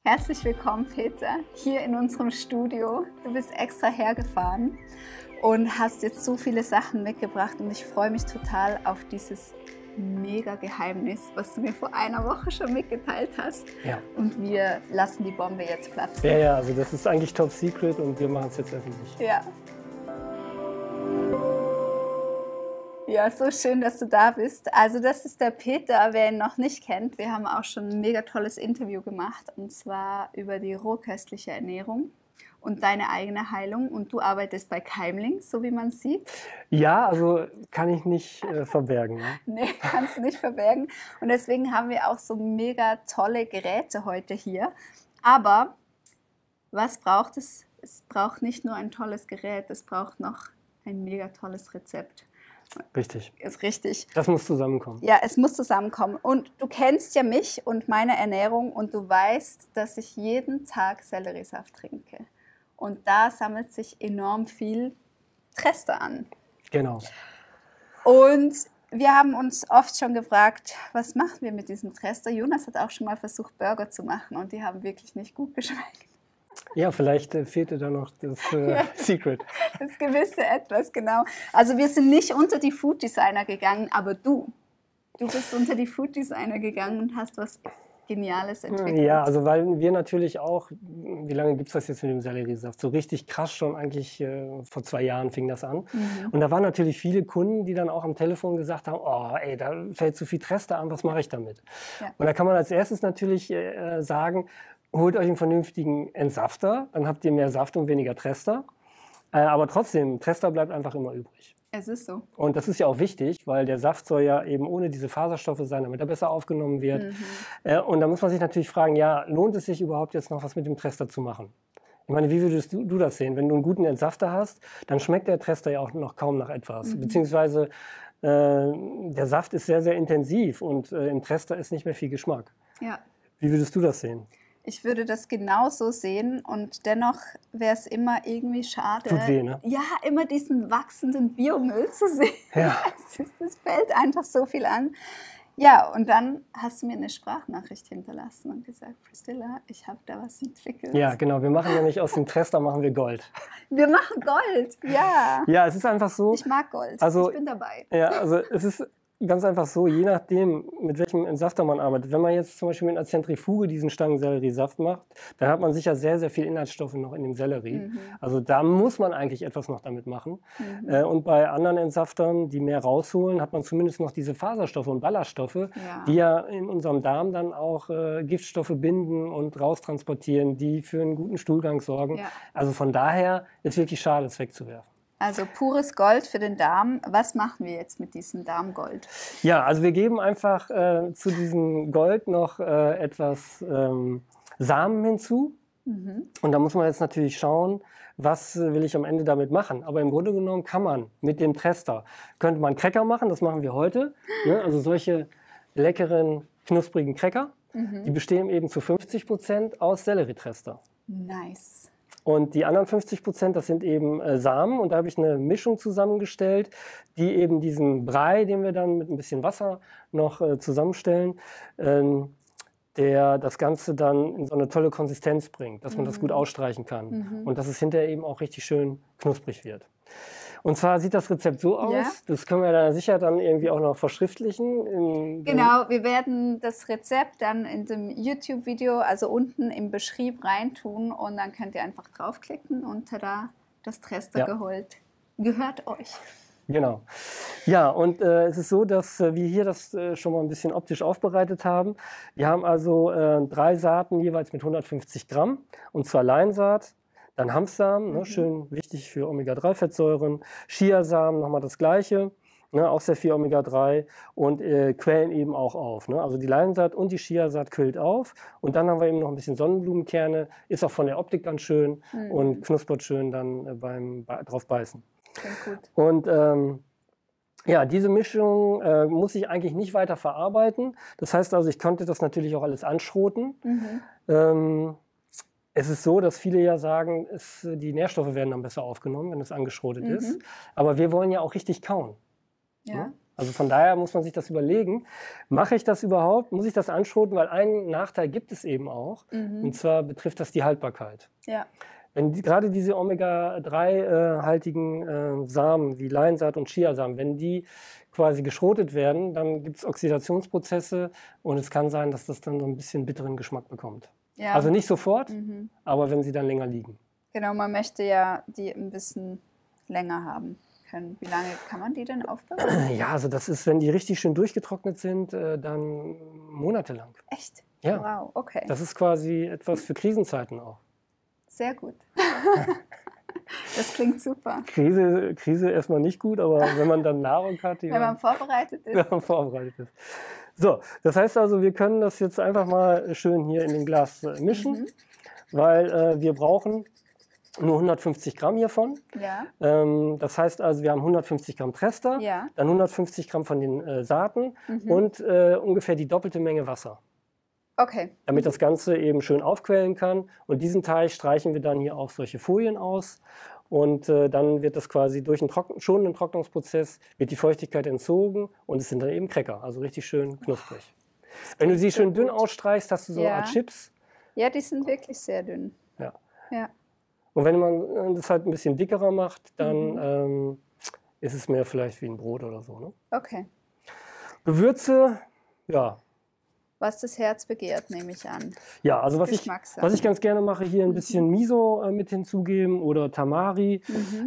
Herzlich willkommen, Peter, hier in unserem Studio. Du bist extra hergefahren und hast jetzt so viele Sachen mitgebracht und ich freue mich total auf dieses mega Geheimnis, was du mir vor einer Woche schon mitgeteilt hast. Ja. Und wir lassen die Bombe jetzt platzen. Ja, also das ist eigentlich top secret und wir machen es jetzt öffentlich. Ja. Ja, so schön, dass du da bist. Also das ist der Peter, wer ihn noch nicht kennt. Wir haben auch schon ein mega tolles Interview gemacht und zwar über die rohköstliche Ernährung und deine eigene Heilung. Und du arbeitest bei Keimling, so wie man sieht. Ja, also kann ich nicht verbergen. Ne? Nee, kannst du nicht verbergen. Und deswegen haben wir auch so mega tolle Geräte heute hier. Aber was braucht es? Es braucht nicht nur ein tolles Gerät, es braucht noch ein mega tolles Rezept. Richtig. Ist richtig. Das muss zusammenkommen. Ja, es muss zusammenkommen. Und du kennst ja mich und meine Ernährung und du weißt, dass ich jeden Tag Selleriesaft trinke. Und da sammelt sich enorm viel Trester an. Genau. Und wir haben uns oft schon gefragt, was machen wir mit diesem Trester? Jonas hat auch schon mal versucht, Burger zu machen und die haben wirklich nicht gut geschmeckt. Ja, vielleicht fehlte da noch das Secret. Das gewisse Etwas, genau. Also wir sind nicht unter die Food Designer gegangen, aber du bist unter die Food Designer gegangen und hast was Geniales entwickelt. Ja, also weil wir natürlich auch, wie lange gibt es das jetzt mit dem Selleriesaft? So richtig krass schon eigentlich, vor 2 Jahren fing das an. Und da waren natürlich viele Kunden, die dann auch am Telefon gesagt haben, oh ey, da fällt zu viel Trester an, was mache ich damit? Ja. Und da kann man als erstes natürlich sagen, holt euch einen vernünftigen Entsafter, dann habt ihr mehr Saft und weniger Trester. Aber trotzdem, Trester bleibt einfach immer übrig. Es ist so. Und das ist ja auch wichtig, weil der Saft soll ja eben ohne diese Faserstoffe sein, damit er besser aufgenommen wird. Und da muss man sich natürlich fragen, ja, lohnt es sich überhaupt jetzt noch was mit dem Trester zu machen? Ich meine, wie würdest du das sehen? Wenn du einen guten Entsafter hast, dann schmeckt der Trester ja auch noch kaum nach etwas. Beziehungsweise der Saft ist sehr, sehr intensiv und im Trester ist nicht mehr viel Geschmack. Ja. Wie würdest du das sehen? Ich würde das genauso sehen und dennoch wäre es immer irgendwie schade, tut weh, ne? Ja, immer diesen wachsenden Biomüll zu sehen. Ja. Es fällt einfach so viel an. Ja, und dann hast du mir eine Sprachnachricht hinterlassen und gesagt, Priscilla, ich habe da was entwickelt. Ja, genau. Wir machen nämlich aus dem Trester machen wir Gold. Wir machen Gold, ja. Ja, es ist einfach so. Ich mag Gold, also, ich bin dabei. Ja, also es ist ganz einfach so, je nachdem, mit welchem Entsafter man arbeitet. Wenn man jetzt zum Beispiel mit einer Zentrifuge diesen Stangenselleriesaft macht, dann hat man sicher sehr, sehr viel Inhaltsstoffe noch in dem Sellerie. Also da muss man eigentlich etwas noch damit machen. Und bei anderen Entsaftern, die mehr rausholen, hat man zumindest noch diese Faserstoffe und Ballaststoffe, die ja in unserem Darm dann auch Giftstoffe binden und raustransportieren, die für einen guten Stuhlgang sorgen. Ja. Also von daher ist wirklich schade, es wegzuwerfen. Also pures Gold für den Darm. Was machen wir jetzt mit diesem Darmgold? Ja, also wir geben einfach zu diesem Gold noch etwas Samen hinzu. Und da muss man jetzt natürlich schauen, was will ich am Ende damit machen. Aber im Grunde genommen kann man mit dem Trester, könnte man Cracker machen, das machen wir heute. Ne? Also solche leckeren, knusprigen Cracker. Die bestehen eben zu 50% aus Sellerietrester. Nice. Und die anderen 50%, das sind eben Samen. Und da habe ich eine Mischung zusammengestellt, die eben diesen Brei, den wir dann mit ein bisschen Wasser noch zusammenstellen, der das Ganze dann in so eine tolle Konsistenz bringt, dass man das gut ausstreichen kann. Und dass es hinterher eben auch richtig schön knusprig wird. Und zwar sieht das Rezept so aus, das können wir dann sicher dann irgendwie auch noch verschriftlichen. Genau, wir werden das Rezept dann in dem YouTube-Video, also unten im Beschrieb reintun und dann könnt ihr einfach draufklicken und tada, das Trester gehört euch. Genau. Ja, und es ist so, dass wir hier das schon mal ein bisschen optisch aufbereitet haben. Wir haben also 3 Saaten jeweils mit 150 Gramm und zwar Leinsaat. Dann Hanfsamen, ne, schön wichtig für Omega-3-Fettsäuren. Chiasamen, nochmal das Gleiche, ne, auch sehr viel Omega-3 und quellen eben auch auf. Ne? Also die Leinsaat und die Chiasaat quillt auf. Und dann haben wir eben noch ein bisschen Sonnenblumenkerne. Ist auch von der Optik ganz schön und knuspert schön dann beim drauf beißen. Gut. Und ja, diese Mischung muss ich eigentlich nicht weiter verarbeiten. Das heißt also, ich konnte das natürlich auch alles anschroten. Es ist so, dass viele ja sagen, die Nährstoffe werden dann besser aufgenommen, wenn es angeschrotet ist. Aber wir wollen ja auch richtig kauen. Ja. Also von daher muss man sich das überlegen, mache ich das überhaupt, muss ich das anschroten, weil einen Nachteil gibt es eben auch, und zwar betrifft das die Haltbarkeit. Ja. Wenn gerade diese Omega-3-haltigen Samen wie Leinsaat und Chiasamen, wenn die quasi geschrotet werden, dann gibt es Oxidationsprozesse und es kann sein, dass das dann so ein bisschen bitteren Geschmack bekommt. Ja. Also nicht sofort, aber wenn sie dann länger liegen. Genau, man möchte ja die ein bisschen länger haben können. Wie lange kann man die denn aufbewahren? Ja, also das ist, wenn die richtig schön durchgetrocknet sind, dann monatelang. Echt? Ja. Wow, okay. Das ist quasi etwas für Krisenzeiten auch. Sehr gut. Das klingt super. Krise erstmal nicht gut, aber wenn man dann Nahrung hat, Wenn man vorbereitet ist. wenn man vorbereitet ist. So, das heißt also, wir können das jetzt einfach mal schön hier in dem Glas mischen, weil wir brauchen nur 150 Gramm hiervon. Ja. Das heißt also, wir haben 150 Gramm Trester, Ja. dann 150 Gramm von den Saaten und ungefähr die doppelte Menge Wasser, Okay. damit das Ganze eben schön aufquellen kann. Und diesen Teig streichen wir dann hier auf solche Folien aus. Und dann wird das quasi durch einen schonenden Trocknungsprozess wird die Feuchtigkeit entzogen und es sind dann eben Cracker, also richtig schön knusprig. Wenn du sie so schön dünn gut. ausstreichst, hast du so eine Ja. Art Chips. Ja, die sind wirklich sehr dünn. Ja. Ja. Und wenn man das halt ein bisschen dickerer macht, dann ist es mehr vielleicht wie ein Brot oder so. Ne? Okay. Gewürze, ja. Was das Herz begehrt, nehme ich an. Ja, also was Geschmackssache. ich ganz gerne mache, hier ein bisschen Miso mit hinzugeben oder Tamari.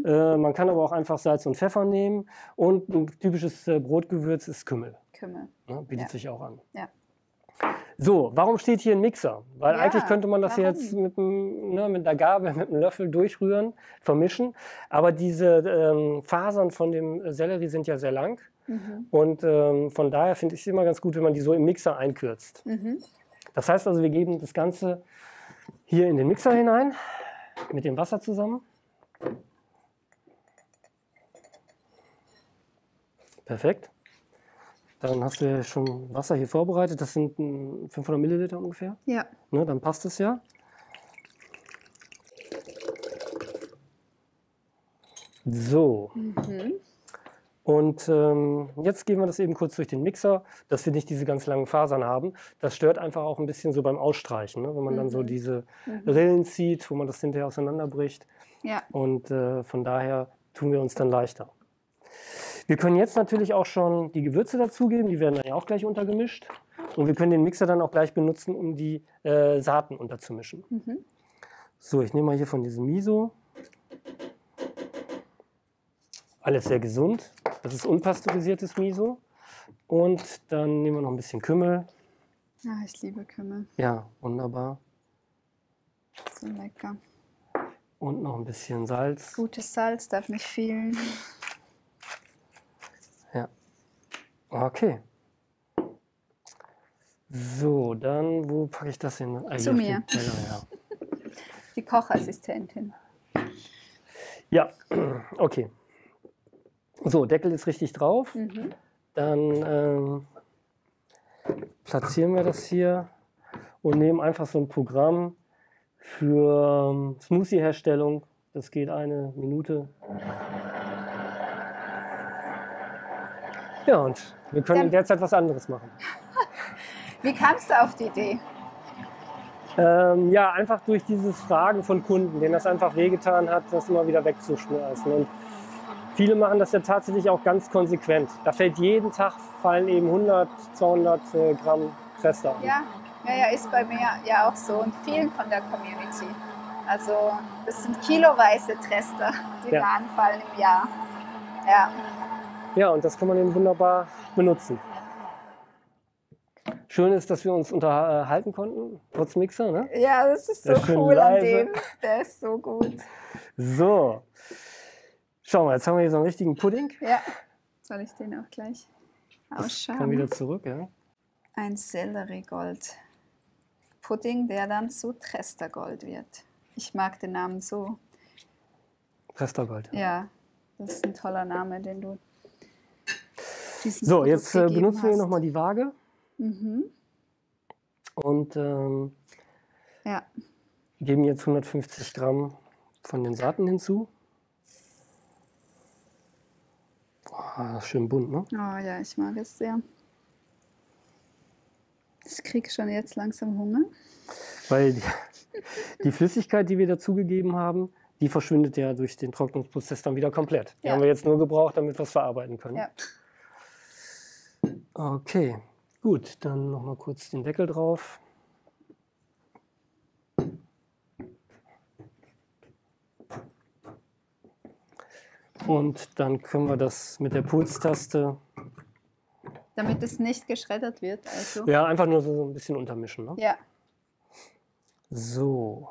Man kann aber auch einfach Salz und Pfeffer nehmen. Und ein typisches Brotgewürz ist Kümmel. Kümmel. Ne? Bietet Ja. sich auch an. Ja. So, warum steht hier ein Mixer? Weil Ja, eigentlich könnte man das warum? jetzt mit der Gabel, mit einem Löffel durchrühren, vermischen. Aber diese Fasern von dem Sellerie sind ja sehr lang. Und von daher finde ich es immer ganz gut, wenn man die so im Mixer einkürzt. Das heißt also, wir geben das Ganze hier in den Mixer hinein, mit dem Wasser zusammen. Perfekt. Dann hast du ja schon Wasser hier vorbereitet. Das sind 500 Milliliter ungefähr. Ja. Ne, dann passt es ja. So. Und jetzt geben wir das eben kurz durch den Mixer, dass wir nicht diese ganz langen Fasern haben. Das stört einfach auch ein bisschen so beim Ausstreichen, ne? Wenn man dann so diese Rillen zieht, wo man das hinterher auseinanderbricht. Ja. Und von daher tun wir uns dann leichter. Wir können jetzt natürlich auch schon die Gewürze dazugeben, die werden dann ja auch gleich untergemischt. Und wir können den Mixer dann auch gleich benutzen, um die Saaten unterzumischen. So, ich nehme mal hier von diesem Miso. Alles sehr gesund. Das ist unpasteurisiertes Miso. Und dann nehmen wir noch ein bisschen Kümmel. Ja, ich liebe Kümmel. Ja, wunderbar. So lecker. Und noch ein bisschen Salz. Gutes Salz darf nicht fehlen. Ja. Okay. So, dann, wo packe ich das hin? Ah, Zu hier mir. auf den Teller, ja. Die Kochassistentin. Ja, okay. So, Deckel ist richtig drauf. Dann platzieren wir das hier und nehmen einfach so ein Programm für Smoothie-Herstellung. Das geht 1 Minute. Ja, und wir können in der Zeit was anderes machen. Wie kamst du auf die Idee? Ja, einfach durch dieses Fragen von Kunden, denen das einfach wehgetan hat, das immer wieder wegzuschmeißen. Und viele machen das ja tatsächlich auch ganz konsequent. Da fällt jeden Tag, fallen eben 100, 200 Gramm Trester an. Ja, ist bei mir ja auch so und vielen von der Community. Also das sind kiloweise Trester, die da anfallen im Jahr. Ja. Ja, und das kann man eben wunderbar benutzen. Schön ist, dass wir uns unterhalten konnten, trotz Mixer. Ne? Ja, das ist so Der ist schön cool an leise. dem. Der ist so gut. So, schau mal, jetzt haben wir hier so einen richtigen Pudding. Ja, soll ich den auch gleich Kann ausschauen? wieder zurück, ja. Ein Selleriegold. Pudding, der dann zu Trestergold wird. Ich mag den Namen so. Trestergold. Ja, das ist ein toller Name, den du diesem So, Produkt jetzt gegeben benutzen wir hast. nochmal die Waage. Und Ja, geben jetzt 150 Gramm von den Saaten hinzu. Ah, schön bunt, ne? Oh ja, ich mag es sehr. Ich kriege schon jetzt langsam Hunger. Weil die Flüssigkeit, die wir dazugegeben haben, die verschwindet ja durch den Trocknungsprozess dann wieder komplett. Die haben wir jetzt nur gebraucht, damit wir es verarbeiten können. Ja. Okay, gut, dann noch mal kurz den Deckel drauf. Und dann können wir das mit der Pulstaste. Damit es nicht geschreddert wird. Also. Ja, einfach nur so ein bisschen untermischen. Ne? Ja. So.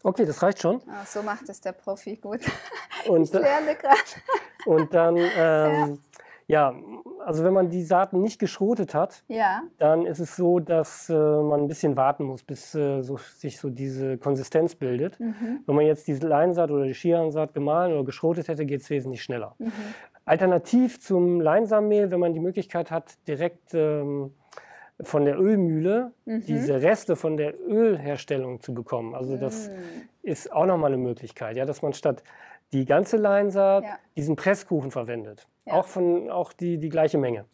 Okay, das reicht schon. Oh, so macht es der Profi gut. Und, ich lerne gerade. Und dann, ja, also wenn man die Saaten nicht geschrotet hat, dann ist es so, dass man ein bisschen warten muss, bis sich so diese Konsistenz bildet. Wenn man jetzt diese Leinsaat oder die Skiansaat gemahlen oder geschrotet hätte, geht es wesentlich schneller. Alternativ zum Leinsamenmehl, wenn man die Möglichkeit hat, direkt von der Ölmühle diese Reste von der Ölherstellung zu bekommen. Also das ist auch nochmal eine Möglichkeit, ja, dass man statt die ganze Leinsaat diesen Presskuchen verwendet. Ja. Auch die gleiche Menge.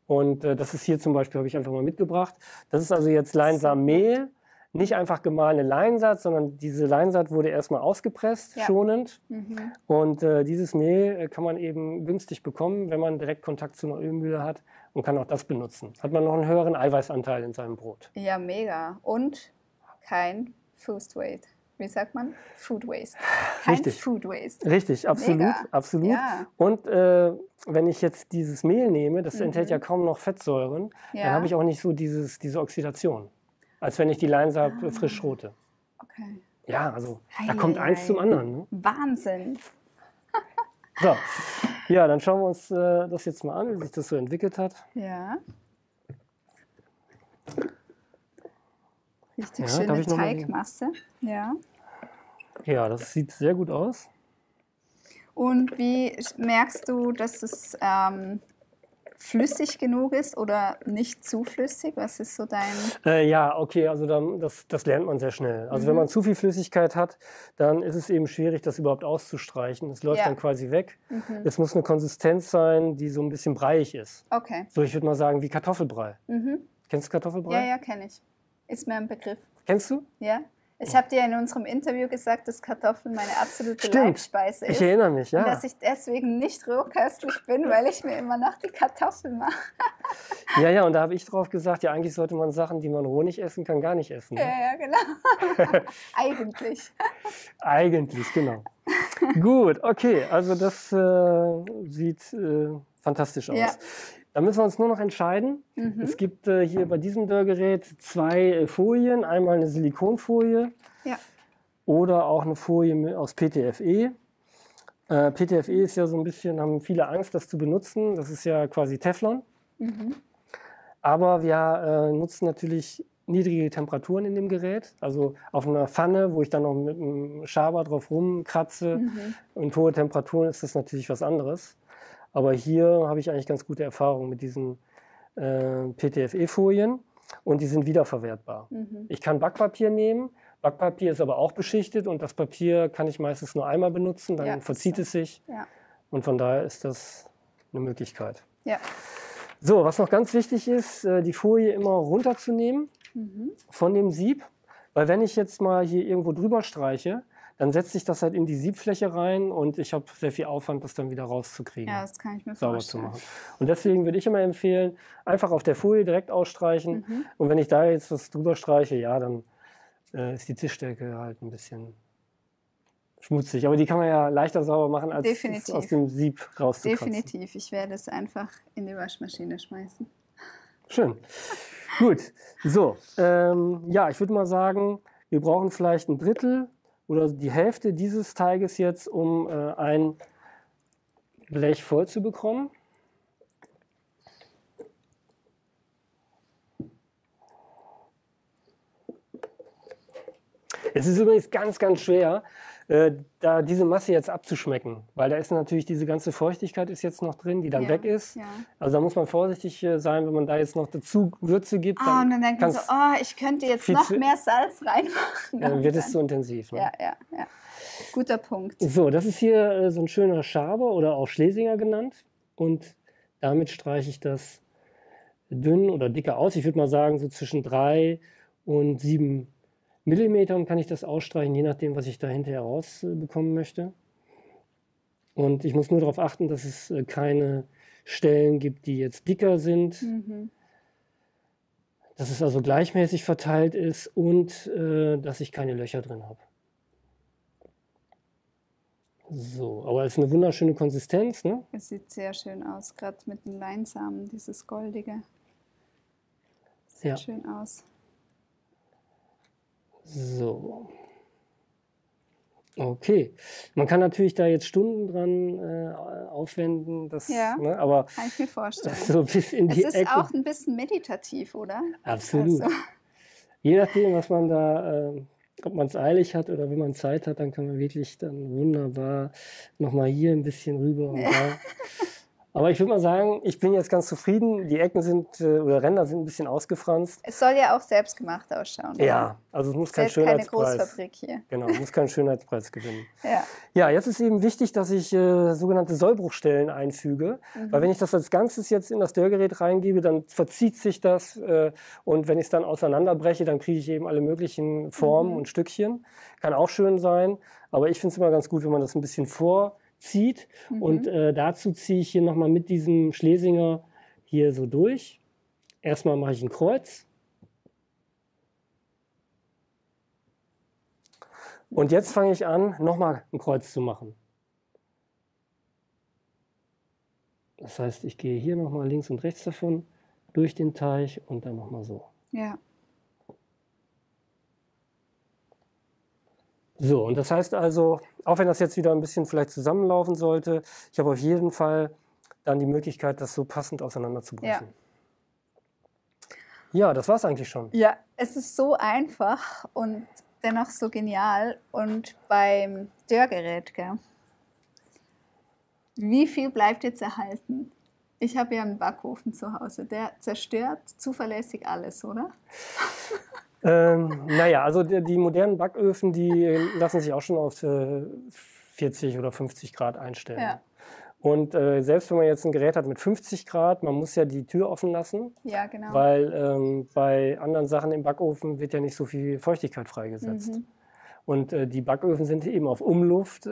Und das ist hier zum Beispiel, habe ich einfach mal mitgebracht. Das ist also jetzt Leinsamenmehl, nicht einfach gemahlene Leinsaat, sondern diese Leinsaat wurde erstmal ausgepresst, schonend. Und dieses Mehl kann man eben günstig bekommen, wenn man direkt Kontakt zu einer Ölmühle hat und kann auch das benutzen. Hat man noch einen höheren Eiweißanteil in seinem Brot. Ja, mega. Und kein Food Waste. Wie sagt man? Food Waste. Kein Food Waste. Richtig, absolut. Mega. Absolut. Ja. Und wenn ich jetzt dieses Mehl nehme, das enthält ja kaum noch Fettsäuren, dann habe ich auch nicht so diese Oxidation, als wenn ich die Leinsaat frisch schrote. Okay. Ja, also da kommt eins zum anderen. Ne? Wahnsinn. So, ja, dann schauen wir uns das jetzt mal an, wie sich das so entwickelt hat. Ja. Richtig schöne Teigmasse. Ja. Ja, das sieht sehr gut aus. Und wie merkst du, dass es flüssig genug ist oder nicht zu flüssig? Was ist so dein... ja, okay, also das lernt man sehr schnell. Also wenn man zu viel Flüssigkeit hat, dann ist es eben schwierig, das überhaupt auszustreichen. Es läuft dann quasi weg. Es muss eine Konsistenz sein, die so ein bisschen breiig ist. Okay. So, ich würde mal sagen, wie Kartoffelbrei. Kennst du Kartoffelbrei? Ja, kenne ich. Ist mir ein Begriff. Kennst du? Ja. Ich habe dir in unserem Interview gesagt, dass Kartoffeln meine absolute Leibspeise ist. Ich erinnere mich, ja. Und dass ich deswegen nicht rohköstlich bin, weil ich mir immer noch die Kartoffeln mache. Ja, und da habe ich drauf gesagt, ja, eigentlich sollte man Sachen, die man roh nicht essen kann, gar nicht essen. Ne? Ja, genau. Eigentlich. Eigentlich, genau. Gut, okay, also das sieht fantastisch aus. Ja. Da müssen wir uns nur noch entscheiden. Es gibt hier bei diesem Dörrgerät 2 Folien. Einmal eine Silikonfolie oder auch eine Folie aus PTFE. PTFE ist ja so ein bisschen, haben viele Angst, das zu benutzen. Das ist ja quasi Teflon. Aber wir nutzen natürlich niedrige Temperaturen in dem Gerät. Also auf einer Pfanne, wo ich dann noch mit einem Schaber drauf rumkratze. Und hohe Temperaturen ist das natürlich was anderes. Aber hier habe ich eigentlich ganz gute Erfahrungen mit diesen PTFE-Folien und die sind wiederverwertbar. Ich kann Backpapier nehmen. Backpapier ist aber auch beschichtet und das Papier kann ich meistens nur einmal benutzen, dann verzieht es sich. Ja. Und von daher ist das eine Möglichkeit. Ja. So, was noch ganz wichtig ist, die Folie immer runterzunehmen von dem Sieb. Weil wenn ich jetzt mal hier irgendwo drüber streiche, dann setzt sich das halt in die Siebfläche rein und ich habe sehr viel Aufwand, das dann wieder rauszukriegen. Ja, das kann ich mir sauber vorstellen. Zu machen. Und deswegen würde ich immer empfehlen, einfach auf der Folie direkt ausstreichen. Und wenn ich da jetzt was drüber streiche, ja, dann ist die Tischdecke halt ein bisschen schmutzig. Aber die kann man ja leichter sauber machen, als es aus dem Sieb rauszukratzen. Definitiv. Ich werde es einfach in die Waschmaschine schmeißen. Schön. Gut. So, ja, ich würde mal sagen, wir brauchen vielleicht ein Drittel oder die Hälfte dieses Teiges jetzt, um ein Blech voll zu bekommen. Es ist übrigens ganz, ganz schwer, da diese Masse jetzt abzuschmecken. Weil da ist natürlich diese ganze Feuchtigkeit ist jetzt noch drin, die dann weg ist. Ja. Also da muss man vorsichtig sein, wenn man da jetzt noch dazu Würze gibt. Und dann denkt man so, oh, ich könnte jetzt noch mehr Salz reinmachen. Dann wird es zu intensiv. Ne? Ja. Guter Punkt. So, das ist hier so ein schöner Schaber oder auch Schlesinger genannt. Und damit streiche ich das dünn oder dicker aus. Ich würde mal sagen, so zwischen 3 und 7 Millimetern kann ich das ausstreichen, je nachdem, was ich da hinterher rausbekommen möchte. Und ich muss nur darauf achten, dass es keine Stellen gibt, die jetzt dicker sind. Dass es also gleichmäßig verteilt ist und dass ich keine Löcher drin habe. So, aber es ist eine wunderschöne Konsistenz, ne? Es sieht sehr schön aus, gerade mit den Leinsamen, dieses Goldige. Sieht schön aus. So. Okay. Man kann natürlich da jetzt Stunden dran aufwenden, das, ne, aber kann ich mir vorstellen. So bis in die es ist Ecke. Auch ein bisschen meditativ, oder? Absolut. Also. Je nachdem, was man da, ob man es eilig hat oder wenn man Zeit hat, dann kann man wirklich dann wunderbar nochmal hier ein bisschen rüber und da. Aber ich würde mal sagen, ich bin jetzt ganz zufrieden. Die Ecken sind oder Ränder sind ein bisschen ausgefranst. Es soll ja auch selbst gemacht ausschauen. Ja, also es muss kein Schönheitspreis. Keine Großfabrik hier. Genau, es muss keinen Schönheitspreis gewinnen. Ja, jetzt ist eben wichtig, dass ich sogenannte Sollbruchstellen einfüge. Weil wenn ich das als Ganzes jetzt in das Dörrgerät reingebe, dann verzieht sich das. Und wenn ich es dann auseinanderbreche, dann kriege ich eben alle möglichen Formen und Stückchen. Kann auch schön sein. Aber ich finde es immer ganz gut, wenn man das ein bisschen vorzieht. Und dazu ziehe ich hier nochmal mit diesem Schlesinger hier so durch. Erstmal mache ich ein Kreuz. Und jetzt fange ich an, nochmal ein Kreuz zu machen. Das heißt, ich gehe hier nochmal links und rechts davon durch den Teich und dann nochmal so. Ja. So, und das heißt also, auch wenn das jetzt wieder ein bisschen vielleicht zusammenlaufen sollte, ich habe auf jeden Fall dann die Möglichkeit, das so passend auseinanderzubrechen. Ja, das war es eigentlich schon. Ja, es ist so einfach und dennoch so genial. Und beim Dörrgerät, gell? Wie viel bleibt jetzt erhalten? Ich habe ja einen Backofen zu Hause, der zerstört zuverlässig alles, oder? Naja, also die modernen Backöfen, die lassen sich auch schon auf 40 oder 50 Grad einstellen. Ja. Und selbst wenn man jetzt ein Gerät hat mit 50 Grad, man muss ja die Tür offen lassen. Ja, genau. Weil bei anderen Sachen im Backofen wird ja nicht so viel Feuchtigkeit freigesetzt. Und die Backöfen sind eben auf Umluft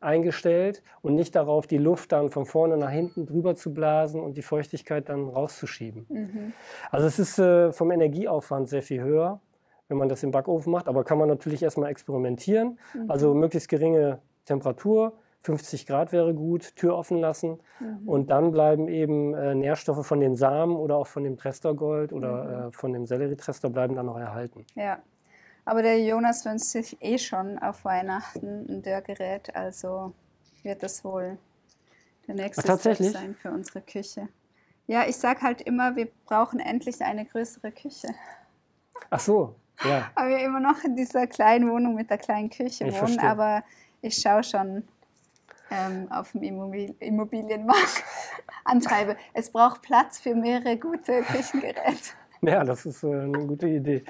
eingestellt und nicht darauf, die Luft dann von vorne nach hinten drüber zu blasen und die Feuchtigkeit dann rauszuschieben. Also es ist vom Energieaufwand sehr viel höher, wenn man das im Backofen macht, aber kann man natürlich erstmal experimentieren. Also möglichst geringe Temperatur, 50 Grad wäre gut, Tür offen lassen und dann bleiben eben Nährstoffe von den Samen oder auch von dem Trestergold oder von dem Sellerietrester bleiben dann noch erhalten. Ja. Aber der Jonas wünscht sich eh schon auf Weihnachten ein Dörrgerät, also wird das wohl der nächste Step sein für unsere Küche. Ja, ich sage halt immer, wir brauchen endlich eine größere Küche. Ach so, ja. Weil wir immer noch in dieser kleinen Wohnung mit der kleinen Küche wohnen, aber ich schaue schon auf dem Immobilienmarkt antreibe. Es braucht Platz für mehrere gute Küchengeräte. Ja, das ist eine gute Idee.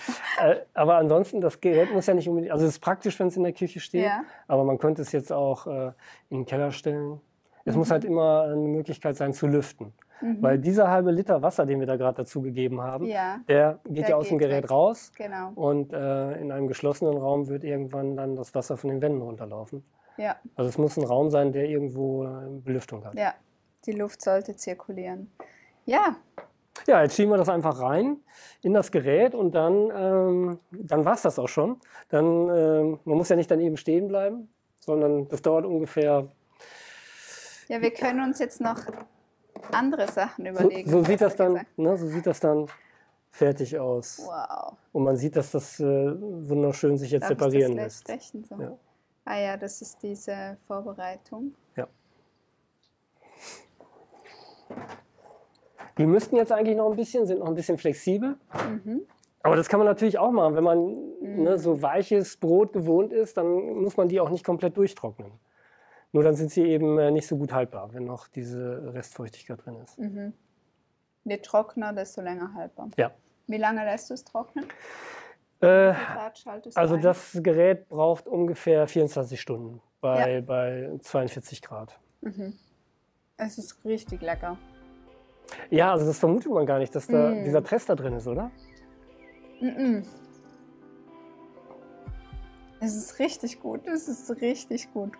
Aber ansonsten, das Gerät muss ja nicht unbedingt, also es ist praktisch, wenn es in der Küche steht, aber man könnte es jetzt auch in den Keller stellen. Es muss halt immer eine Möglichkeit sein zu lüften. Weil dieser halbe Liter Wasser, den wir da gerade dazu gegeben haben, der geht ja aus dem Gerät raus. Genau. Und in einem geschlossenen Raum wird irgendwann dann das Wasser von den Wänden runterlaufen. Ja. Also es muss ein Raum sein, der irgendwo Belüftung hat. Ja, die Luft sollte zirkulieren. Ja. Ja, jetzt schieben wir das einfach rein in das Gerät und dann war es das auch schon. Dann, man muss ja nicht dann eben stehen bleiben, sondern das dauert ungefähr... Ja, wir können uns jetzt noch andere Sachen überlegen. So sieht das dann fertig aus. Wow. Und man sieht, dass das wunderschön sich jetzt separieren lässt. So? Ja. Ah ja, das ist diese Vorbereitung. Ja. Die müssten jetzt eigentlich noch ein bisschen, sind noch ein bisschen flexibel. Aber das kann man natürlich auch machen. Wenn man ne, so weiches Brot gewohnt ist, dann muss man die auch nicht komplett durchtrocknen. Nur dann sind sie eben nicht so gut haltbar, wenn noch diese Restfeuchtigkeit drin ist. Je trockener, desto länger haltbar. Ja. Wie lange lässt du es trocknen? Wie viel Grad schaltest du Also ein? das Gerät braucht ungefähr 24 Stunden bei 42 Grad. Es ist richtig lecker. Ja, also das vermutet man gar nicht, dass da dieser Press da drin ist, oder? Es ist richtig gut. Es ist richtig gut.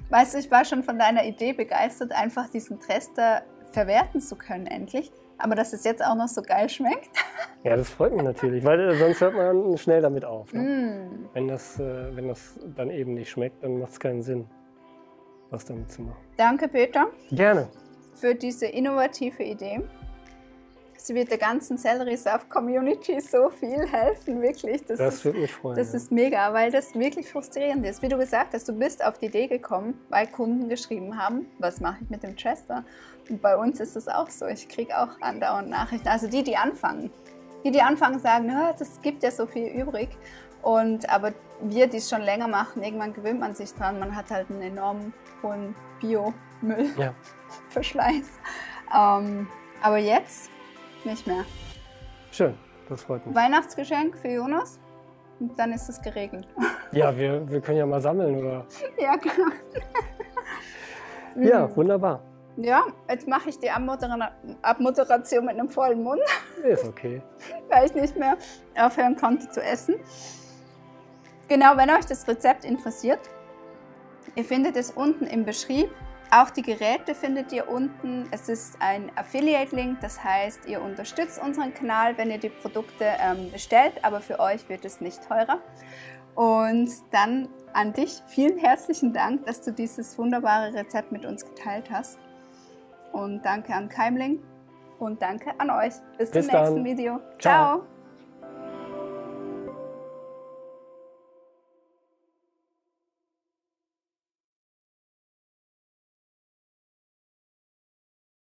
Weißt du, ich war schon von deiner Idee begeistert, einfach diesen Trester verwerten zu können endlich. Aber dass es jetzt auch noch so geil schmeckt. Ja, das freut mich natürlich, weil sonst hört man schnell damit auf. Ne? Wenn das dann eben nicht schmeckt, dann macht es keinen Sinn, was damit zu machen. Danke, Peter. Gerne. Für diese innovative Idee. Sie wird der ganzen Selleriesaft-Community so viel helfen, wirklich. Das würde mich freuen. Das ist mega, weil das wirklich frustrierend ist. Wie du gesagt hast, du bist auf die Idee gekommen, weil Kunden geschrieben haben, was mache ich mit dem Trester? Und bei uns ist es auch so. Ich kriege auch andauernd Nachrichten. Also die anfangen. Die anfangen, sagen, das gibt ja so viel übrig. Aber wir, die es schon länger machen, irgendwann gewöhnt man sich dran. Man hat halt einen enorm hohen Biomüllverschleiß. Aber jetzt nicht mehr. Schön, das freut mich. Weihnachtsgeschenk für Jonas und dann ist es geregelt. Ja, wir können ja mal sammeln, oder? Ja, genau. Ja, wunderbar. Ja, jetzt mache ich die Abmoderation mit einem vollen Mund. Ist okay. Weil ich nicht mehr aufhören konnte zu essen. Genau, wenn euch das Rezept interessiert, ihr findet es unten im Beschrieb. Auch die Geräte findet ihr unten. Es ist ein Affiliate-Link, das heißt, ihr unterstützt unseren Kanal, wenn ihr die Produkte bestellt, aber für euch wird es nicht teurer. Und dann an dich vielen herzlichen Dank, dass du dieses wunderbare Rezept mit uns geteilt hast. Und danke an Keimling und danke an euch. Bis zum nächsten Video. Ciao.